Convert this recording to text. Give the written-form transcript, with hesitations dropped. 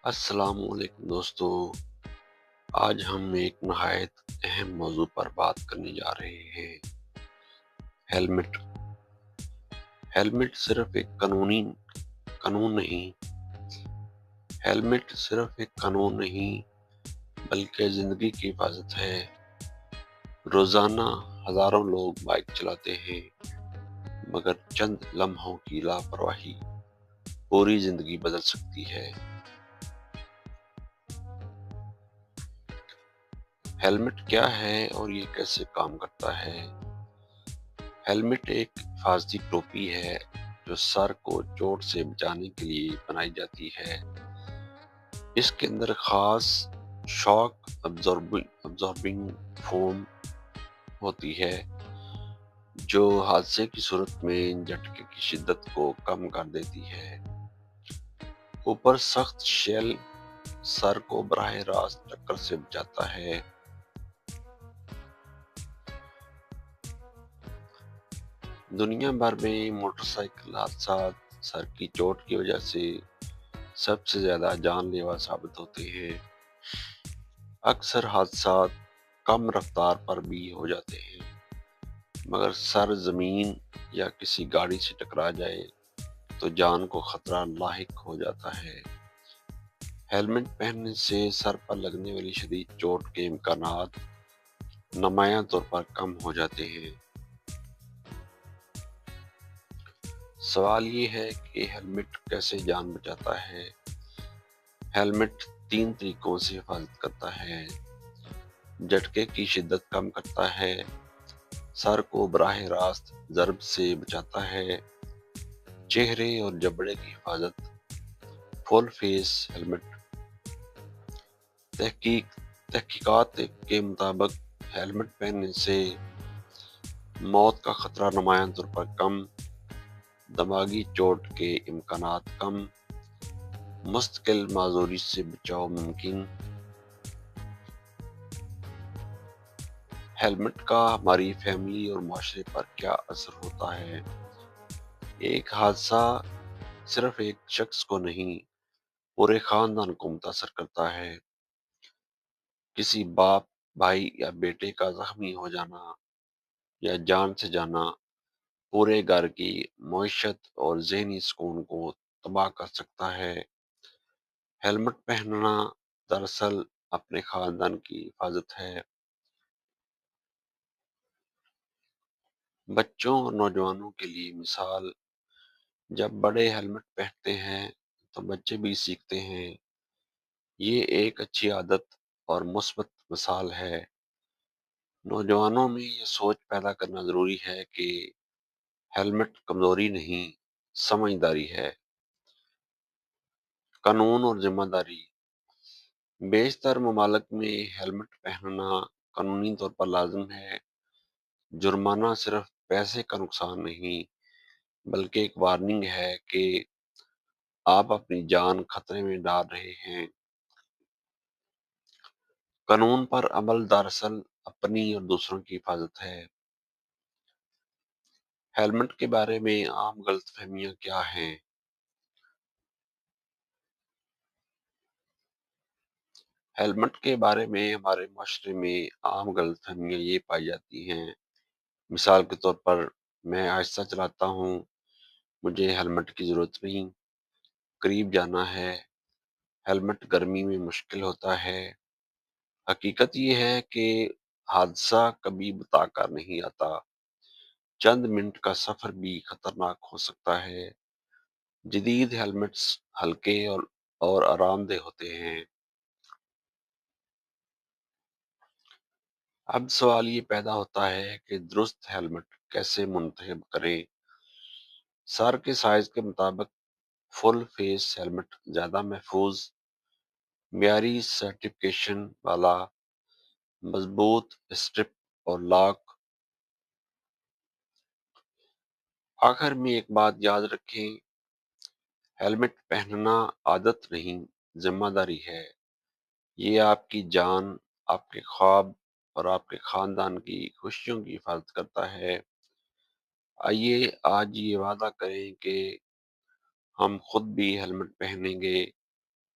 السلام علیکم دوستو، آج ہم ایک نہایت اہم موضوع پر بات کرنے جا رہے ہیں۔ ہیلمٹ ہیلمٹ صرف ایک قانون نہیں ہیلمٹ صرف ایک قانون نہیں بلکہ زندگی کی حفاظت ہے۔ روزانہ ہزاروں لوگ بائک چلاتے ہیں، مگر چند لمحوں کی لاپرواہی پوری زندگی بدل سکتی ہے۔ ہیلمٹ کیا ہے اور یہ کیسے کام کرتا ہے؟ ہیلمٹ ایک حفاظتی ٹوپی ہے جو سر کو چوٹ سے بچانے کے لیے بنائی جاتی ہے۔ اس کے اندر خاص شاک ابزاربنگ فوم ہوتی ہے جو حادثے کی صورت میں جھٹکے کی شدت کو کم کر دیتی ہے۔ اوپر سخت شیل سر کو براہ راست ٹکر سے بچاتا ہے۔ دنیا بھر میں موٹر سائیکل حادثات سر کی چوٹ کی وجہ سے سب سے زیادہ جان لیوا ثابت ہوتے ہیں۔ اکثر حادثات کم رفتار پر بھی ہو جاتے ہیں، مگر سر زمین یا کسی گاڑی سے ٹکرا جائے تو جان کو خطرہ لاحق ہو جاتا ہے۔ ہیلمٹ پہننے سے سر پر لگنے والی شدید چوٹ کے امکانات نمایاں طور پر کم ہو جاتے ہیں۔ سوال یہ ہے کہ ہیلمٹ کیسے جان بچاتا ہے؟ ہیلمٹ 3 طریقوں سے حفاظت کرتا ہے۔ جھٹکے کی شدت کم کرتا ہے، سر کو براہ راست ضرب سے بچاتا ہے، چہرے اور جبڑے کی حفاظت۔ فل فیس ہیلمٹ تحقیقات کے مطابق ہیلمٹ پہننے سے موت کا خطرہ نمایاں طور پر کم، دماغی چوٹ کے امکانات کم، مستقل معذوری سے بچاؤ ممکن۔ ہیلمٹ کا ہماری فیملی اور معاشرے پر کیا اثر ہوتا ہے؟ ایک حادثہ صرف ایک شخص کو نہیں، پورے خاندان کو متاثر کرتا ہے۔ کسی باپ، بھائی یا بیٹے کا زخمی ہو جانا یا جان سے جانا پورے گھر کی معیشت اور ذہنی سکون کو تباہ کر سکتا ہے۔ ہیلمٹ پہننا دراصل اپنے خاندان کی حفاظت ہے۔ بچوں اور نوجوانوں کے لیے مثال، جب بڑے ہیلمٹ پہنتے ہیں تو بچے بھی سیکھتے ہیں۔ یہ ایک اچھی عادت اور مثبت مثال ہے۔ نوجوانوں میں یہ سوچ پیدا کرنا ضروری ہے کہ ہیلمٹ کمزوری نہیں، سمجھداری ہے۔ قانون اور ذمہ داری، بیشتر ممالک میں ہیلمٹ پہننا قانونی طور پر لازم ہے۔ جرمانہ صرف پیسے کا نقصان نہیں، بلکہ ایک وارننگ ہے کہ آپ اپنی جان خطرے میں ڈال رہے ہیں۔ قانون پر عمل دراصل اپنی اور دوسروں کی حفاظت ہے۔ ہیلمٹ کے بارے میں عام غلط فہمیاں کیا ہیں؟ ہیلمٹ کے بارے میں ہمارے معاشرے میں عام غلط فہمیاں یہ پائی جاتی ہیں۔ مثال کے طور پر، میں آہستہ چلاتا ہوں، مجھے ہیلمٹ کی ضرورت نہیں، قریب جانا ہے، ہیلمٹ گرمی میں مشکل ہوتا ہے۔ حقیقت یہ ہے کہ حادثہ کبھی بتا کر نہیں آتا۔ چند منٹ کا سفر بھی خطرناک ہو سکتا ہے۔ جدید ہیلمٹس ہلکے اور آرام دہ ہوتے ہیں۔ اب سوال یہ پیدا ہوتا ہے کہ درست ہیلمٹ کیسے منتخب کریں؟ سر کے سائز کے مطابق فل فیس ہیلمٹ زیادہ محفوظ، معیاری سرٹیفکیشن والا، مضبوط اسٹرپ اور لاک۔ آخر میں ایک بات یاد رکھیں، ہیلمٹ پہننا عادت نہیں، ذمہ داری ہے۔ یہ آپ کی جان، آپ کے خواب اور آپ کے خاندان کی خوشیوں کی حفاظت کرتا ہے۔ آئیے آج یہ وعدہ کریں کہ ہم خود بھی ہیلمٹ پہنیں گے